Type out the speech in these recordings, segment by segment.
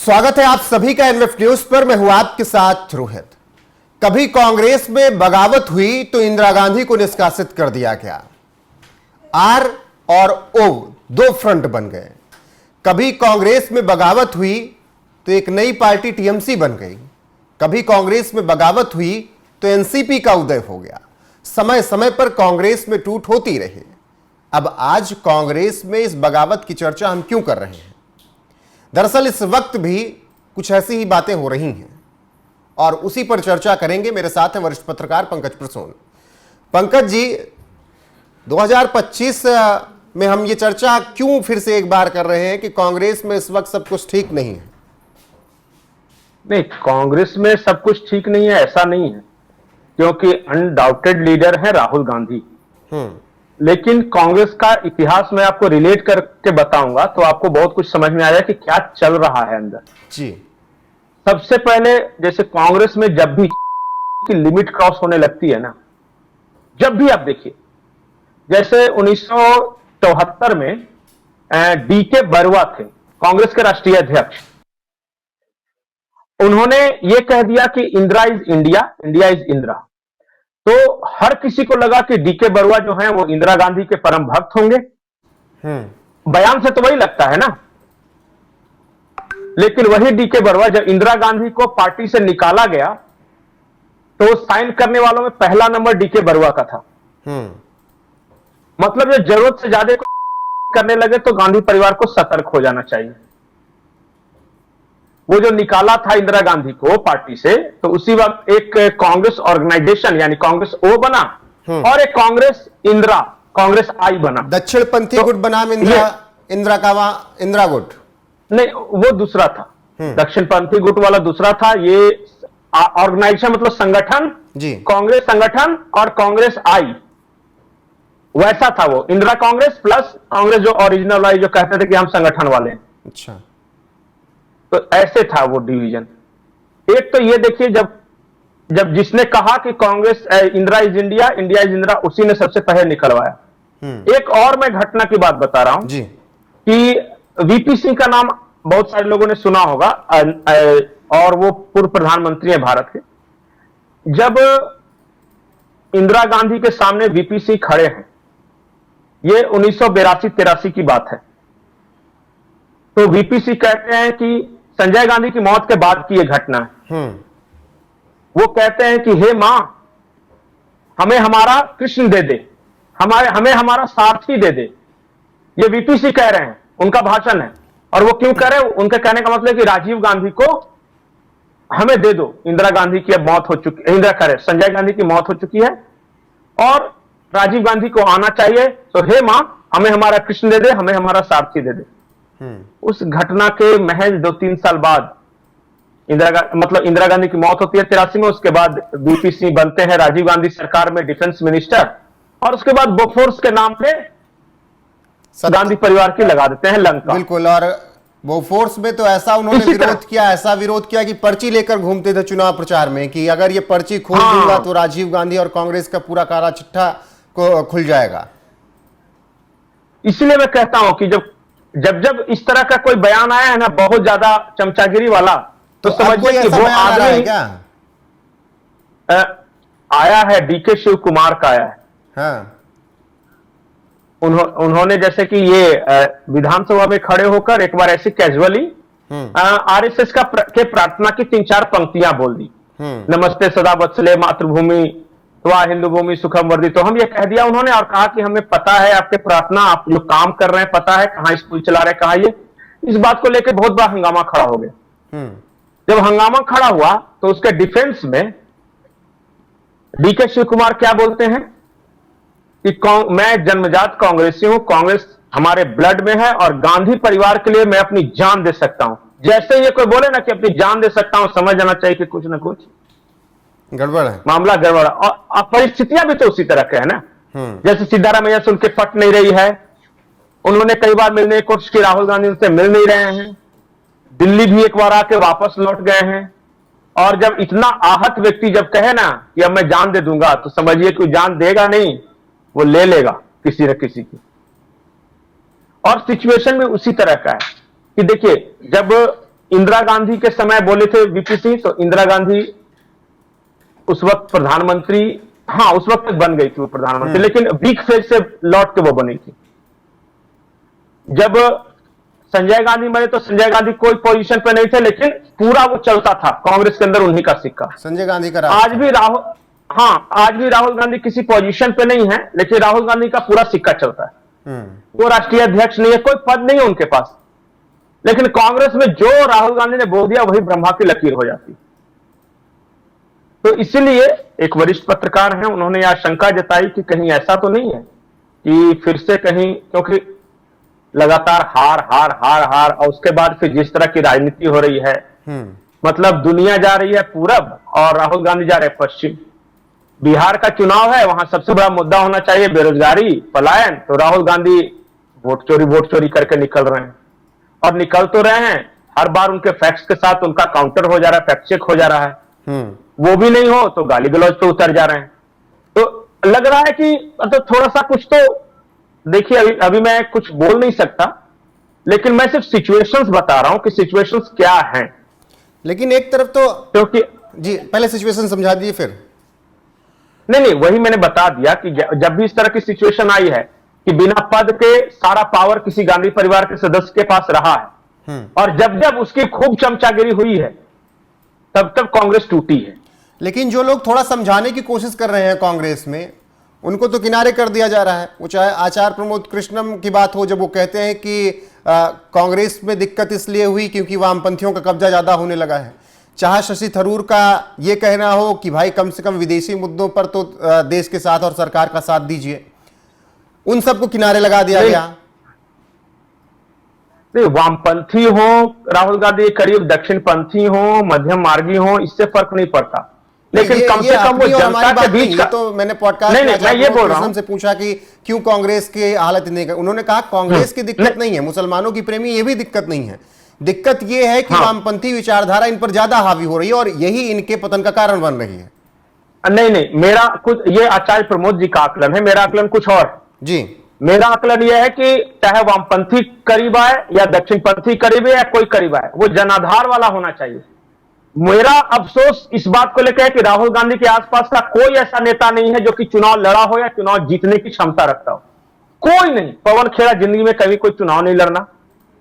स्वागत है आप सभी का एमएफ न्यूज पर। मैं हूं आपके साथ रोहित। कभी कांग्रेस में बगावत हुई तो इंदिरा गांधी को निष्कासित कर दिया गया। आर और ओ दो फ्रंट बन गए। कभी कांग्रेस में बगावत हुई तो एक नई पार्टी टीएमसी बन गई। कभी कांग्रेस में बगावत हुई तो एनसीपी का उदय हो गया। समय समय पर कांग्रेस में टूट होती रही। अब आज कांग्रेस में इस बगावत की चर्चा हम क्यों कर रहे हैं? दरअसल इस वक्त भी कुछ ऐसी ही बातें हो रही हैं और उसी पर चर्चा करेंगे। मेरे साथ हैं वरिष्ठ पत्रकार पंकज प्रसून। पंकज जी, 2025 में हम ये चर्चा क्यों फिर से एक बार कर रहे हैं कि कांग्रेस में इस वक्त सब कुछ ठीक नहीं है? नहीं, कांग्रेस में सब कुछ ठीक नहीं है ऐसा नहीं है, क्योंकि अनडाउटेड लीडर है राहुल गांधी। लेकिन कांग्रेस का इतिहास मैं आपको रिलेट करके बताऊंगा तो आपको बहुत कुछ समझ में आएगा कि क्या चल रहा है अंदर जी। सबसे पहले, जैसे कांग्रेस में जब भी की लिमिट क्रॉस होने लगती है ना, जब भी आप देखिए, जैसे 1974 में डीके बरुआ थे कांग्रेस के राष्ट्रीय अध्यक्ष। उन्होंने यह कह दिया कि Indira is India, India is Indira. तो हर किसी को लगा कि डीके बरुआ जो हैं वो इंदिरा गांधी के परम भक्त होंगे। बयान से तो वही लगता है ना। लेकिन वही डीके बरुआ जब इंदिरा गांधी को पार्टी से निकाला गया तो साइन करने वालों में पहला नंबर डीके बरुआ का था। मतलब जब जरूरत से ज्यादा करने लगे तो गांधी परिवार को सतर्क हो जाना चाहिए। वो जो निकाला था इंदिरा गांधी को पार्टी से, तो उसी वक्त एक कांग्रेस ऑर्गेनाइजेशन यानी कांग्रेस ओ बना और एक कांग्रेस इंदिरा, कांग्रेस आई बना। दक्षिणपंथी गुट बनाम इंदिरा गुट नहीं, वो दूसरा था। दक्षिणपंथी गुट वाला दूसरा था। ये ऑर्गेनाइजेशन मतलब संगठन जी, कांग्रेस संगठन और कांग्रेस आई, वैसा था वो। इंदिरा कांग्रेस प्लस कांग्रेस जो ओरिजिनल वाली जो कहते थे कि हम संगठन वाले हैं। अच्छा, तो ऐसे था वो डिवीजन। एक तो ये देखिए, जब जिसने कहा कि Congress Indira is India, India is Indira, उसी ने सबसे पहले निकलवाया। एक और मैं घटना की बात बता रहा हूं जी, कि वीपी सिंह का नाम बहुत सारे लोगों ने सुना होगा और वो पूर्व प्रधानमंत्री है भारत के। जब इंदिरा गांधी के सामने वीपी सिंह खड़े हैं, ये 1982-83 की बात है, तो वीपी सिंह कहते हैं कि संजय गांधी की मौत के बाद की यह घटना है। वो कहते हैं कि हे मां, हमें हमारा कृष्ण दे दे, हमें हमारा सारथी दे दे। ये वीपी सिंह कह रहे हैं, उनका भाषण है। और वो क्यों कह रहे हैं? उनके कहने का मतलब कि राजीव गांधी को हमें दे दो। इंदिरा गांधी की अब मौत हो चुकी, इंदिरा कह रहे, संजय गांधी की मौत हो चुकी है और राजीव गांधी को आना चाहिए। तो हे मां, हमें हमारा कृष्ण दे दे, हमें हमारा सारथी दे दे। उस घटना के महज 2-3 साल बाद इंदिरा गांधी की मौत होती है 83 में। उसके बाद वीपी सिंह बनते हैं राजीव गांधी सरकार में डिफेंस मिनिस्टर, और उसके बाद बोफोर्स के नाम पे गांधी परिवार की लगा देते हैं लंका। बिल्कुल। और बोफोर्स में तो ऐसा उन्होंने विरोध किया कि पर्ची लेकर घूमते थे चुनाव प्रचार में कि अगर ये पर्ची खोल दूंगा तो राजीव गांधी और कांग्रेस का पूरा काला चिट्ठा को खुल जाएगा। इसलिए मैं कहता हूं कि जब इस तरह का कोई बयान आया है ना, बहुत ज्यादा चमचागिरी वाला, तो समझिए कि वो आदमी आया है, डीके शिव कुमार का आया है। हाँ। उन्होंने जैसे कि ये विधानसभा में खड़े होकर एक बार ऐसे कैजुअली आरएसएस के प्रार्थना की 3-4 पंक्तियां बोल दी। नमस्ते सदा वत्सले मातृभूमि त्वा हिंदू भूमि सुखम वर्दी। तो हम ये कह दिया उन्होंने, और कहा कि हमें पता है आपके प्रार्थना, आप लोग काम कर रहे हैं, पता है कहां स्कूल चला रहे हैं, कहां ये। इस बात को लेकर बहुत बड़ा हंगामा खड़ा हो गया। जब हंगामा खड़ा हुआ तो उसके डिफेंस में डीके शिव कुमार क्या बोलते हैं कि मैं जन्मजात कांग्रेसी हूं, कांग्रेस हमारे ब्लड में है और गांधी परिवार के लिए मैं अपनी जान दे सकता हूं। जैसे ये कोई बोले ना कि अपनी जान दे सकता हूं, समझ जाना चाहिए कि कुछ ना कुछ गड़बड़ है, मामला गड़बड़। और परिस्थितियां भी तो उसी तरह के है ना। जैसे सिद्धारामैया से उनके पट नहीं रही है, उन्होंने कई बार मिलने की कोशिश की, राहुल गांधी उनसे मिल नहीं रहे हैं। दिल्ली भी एक बार आके वापस लौट गए हैं। और जब इतना आहत व्यक्ति जब कहे ना कि अब मैं जान दे दूंगा, तो समझिए कि जान देगा नहीं, वो ले लेगा किसी न किसी की। और सिचुएशन में उसी तरह का है कि देखिए, जब इंदिरा गांधी के समय बोले थे वीपी सिंह, तो इंदिरा गांधी उस वक्त प्रधानमंत्री, हाँ उस वक्त तक बन गई थी वो प्रधानमंत्री, लेकिन वीक फेज से लौट के वो बनी थी। जब संजय गांधी मरे तो संजय गांधी कोई पोजीशन पे नहीं थे, लेकिन पूरा वो चलता था कांग्रेस के अंदर, उन्हीं का सिक्का। संजय गांधी का आज भी राहुल, हाँ आज भी राहुल गांधी किसी पोजीशन पे नहीं है, लेकिन राहुल गांधी का पूरा सिक्का चलता है। वो राष्ट्रीय अध्यक्ष नहीं है, कोई पद नहीं है उनके पास, लेकिन कांग्रेस में जो राहुल गांधी ने बोल दिया वही ब्रह्मा की लकीर हो जाती। तो इसीलिए एक वरिष्ठ पत्रकार हैं, उन्होंने यह आशंका जताई कि कहीं ऐसा तो नहीं है कि फिर से कहीं, क्योंकि लगातार हार हार हार हार और उसके बाद फिर जिस तरह की राजनीति हो रही है, मतलब दुनिया जा रही है पूरब और राहुल गांधी जा रहे हैं पश्चिम। बिहार का चुनाव है, वहां सबसे बड़ा मुद्दा होना चाहिए बेरोजगारी, पलायन, तो राहुल गांधी वोट चोरी करके निकल रहे हैं, और निकल तो रहे हैं, हर बार उनके फैक्ट्स के साथ उनका काउंटर हो जा रहा है, फैक्ट चेक हो जा रहा है। वो भी नहीं हो तो गाली गलौज पे उतर जा रहे हैं। तो लग रहा है कि मतलब थोड़ा सा कुछ तो देखिए, अभी मैं कुछ बोल नहीं सकता, लेकिन मैं सिर्फ सिचुएशंस बता रहा हूं कि सिचुएशंस क्या हैं। लेकिन एक तरफ तो क्योंकि जी पहले सिचुएशन समझा दीजिए फिर। नहीं वही मैंने बता दिया कि जब भी इस तरह की सिचुएशन आई है कि बिना पद के सारा पावर किसी गांधी परिवार के सदस्य के पास रहा है, और जब जब उसकी खूब चमचागिरी हुई है तब तब कांग्रेस टूटी है। लेकिन जो लोग थोड़ा समझाने की कोशिश कर रहे हैं कांग्रेस में, उनको तो किनारे कर दिया जा रहा है। वो चाहे आचार्य प्रमोद कृष्णम की बात हो, जब वो कहते हैं कि कांग्रेस में दिक्कत इसलिए हुई क्योंकि वामपंथियों का कब्जा ज्यादा होने लगा है, चाहे शशि थरूर का ये कहना हो कि भाई कम से कम विदेशी मुद्दों पर तो देश के साथ और सरकार का साथ दीजिए, उन सबको किनारे लगा दिया गया। वामपंथी हो राहुल गांधी, करीब दक्षिणपंथी हो, मध्यम मार्गी हो, इससे फर्क नहीं पड़ता, लेकिन कम से कम वो जनता के बीच का। तो मैंने पॉडकास्ट में मैं ये बोल रहा हूं, से पूछा कि क्यों कांग्रेस की हालत नहीं, उन्होंने कहा कांग्रेस की दिक्कत नहीं है, मुसलमानों की प्रेमी ये भी दिक्कत नहीं है, दिक्कत ये है कि वामपंथी विचारधारा इन पर ज्यादा हावी हो रही है और यही इनके पतन का कारण बन रही है। नहीं मेरा कुछ, ये आचार्य प्रमोद जी का आकलन है, मेरा आकलन कुछ और जी। मेरा आकलन यह है कि चाहे वामपंथी करीब आए या दक्षिणपंथी करीब आए या कोई करीब आए, वो जनाधार वाला होना चाहिए। मेरा अफसोस इस बात को लेकर है कि राहुल गांधी के आसपास का कोई ऐसा नेता नहीं है जो कि चुनाव लड़ा हो या चुनाव जीतने की क्षमता रखता हो, कोई नहीं। पवन खेड़ा जिंदगी में कभी कोई चुनाव नहीं लड़ना,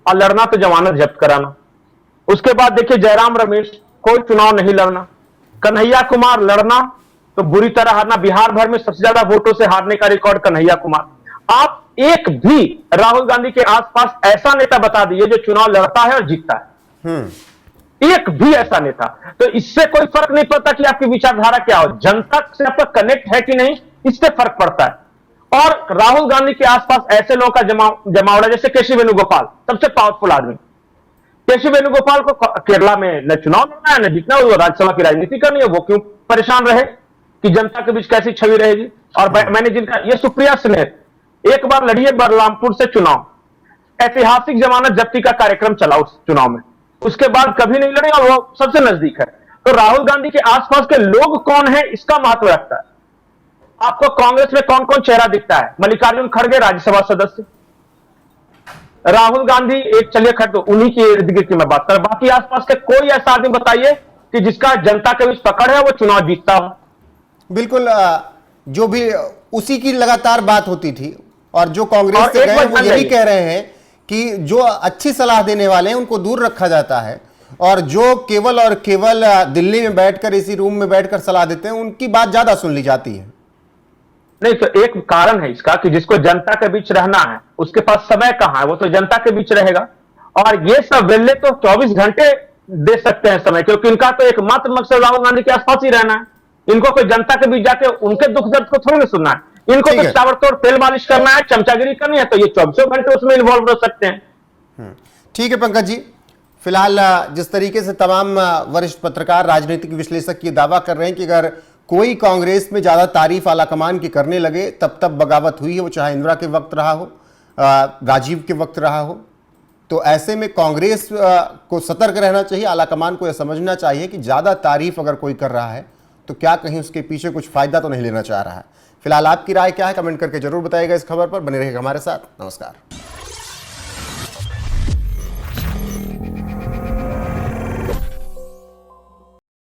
और लड़ना तो जमानत जब्त कराना। उसके बाद देखिए जयराम रमेश, कोई चुनाव नहीं लड़ना। कन्हैया कुमार लड़ना तो बुरी तरह हारना, बिहार भर में सबसे ज्यादा वोटों से हारने का रिकॉर्ड कन्हैया कुमार। आप एक भी राहुल गांधी के आसपास ऐसा नेता बता दीजिए जो चुनाव लड़ता है और जीतता है, एक भी ऐसा नेता। तो इससे कोई फर्क नहीं पड़ता कि आपकी विचारधारा क्या हो, जनता से आपका कनेक्ट है कि नहीं, इससे फर्क पड़ता है। और राहुल गांधी के आसपास ऐसे लोगों का जमावड़ा, जैसे केसी वेणुगोपाल, सबसे पावरफुल आदमी। केसी वेणुगोपाल को केरला में न चुनाव लड़ना है न जीतना, वो राज्यसभा की राजनीति करनी है, वो क्यों परेशान रहे कि जनता के बीच कैसी छवि रहेगी। और मैंने जिनका, ये सुप्रिया सिन्हा, एक बार लड़िए बलरामपुर से चुनाव, ऐतिहासिक जमानत जब्ती का कार्यक्रम चला उस चुनाव में, उसके बाद कभी नहीं लड़े और वो सबसे नजदीक है। तो राहुल गांधी के आसपास के लोग कौन है इसका महत्व रखता है। आपको कांग्रेस में कौन कौन चेहरा दिखता है? मल्लिकार्जुन खड़गे राज्यसभा सदस्य, राहुल गांधी एक, चलिए खड़े, उन्हीं के इर्द गिर्द की मैं बात कर, बाकी आसपास के कोई ऐसा आदमी बताइए कि जिसका जनता के बीच पकड़ है, वो चुनाव जीतता हो। बिल्कुल, जो भी उसी की लगातार बात होती थी, और जो कांग्रेस से गए वो यही कह रहे हैं कि जो अच्छी सलाह देने वाले हैं उनको दूर रखा जाता है, और जो केवल और केवल दिल्ली में बैठकर, इसी रूम में बैठकर सलाह देते हैं, उनकी बात ज्यादा सुन ली जाती है। नहीं, तो एक कारण है इसका कि जिसको जनता के बीच रहना है उसके पास समय कहां है, वो तो जनता के बीच रहेगा। और ये सब वेल्ले तो 24 घंटे दे सकते हैं समय, क्योंकि इनका तो एकमात्र मकसद राहुल गांधी के आसपास ही रहना है। इनको कोई जनता के बीच जाके उनके दुख दर्द को थोड़ी ना सुनना है, इनको तो ताबड़तोड़ तेल मालिश करना है, चमचागिरी करनी है, तो ये 24 घंटे उसमें इन्वॉल्व रह सकते हैं। ठीक है पंकज जी, फिलहाल जिस तरीके से तमाम वरिष्ठ पत्रकार, राजनीतिक विश्लेषक ये दावा कर रहे हैं कि अगर कोई कांग्रेस में ज्यादा तारीफ आलाकमान की करने लगे तब तब बगावत हुई है, वो चाहे इंदिरा के वक्त रहा हो, राजीव के वक्त रहा हो, तो ऐसे में कांग्रेस को सतर्क रहना चाहिए। आलाकमान को यह समझना चाहिए कि ज्यादा तारीफ अगर कोई कर रहा है तो क्या कहीं उसके पीछे कुछ फायदा तो नहीं लेना चाह रहा है। फिलहाल आपकी राय क्या है, कमेंट करके जरूर बताइएगा। इस खबर पर बने रहेगा हमारे साथ। नमस्कार।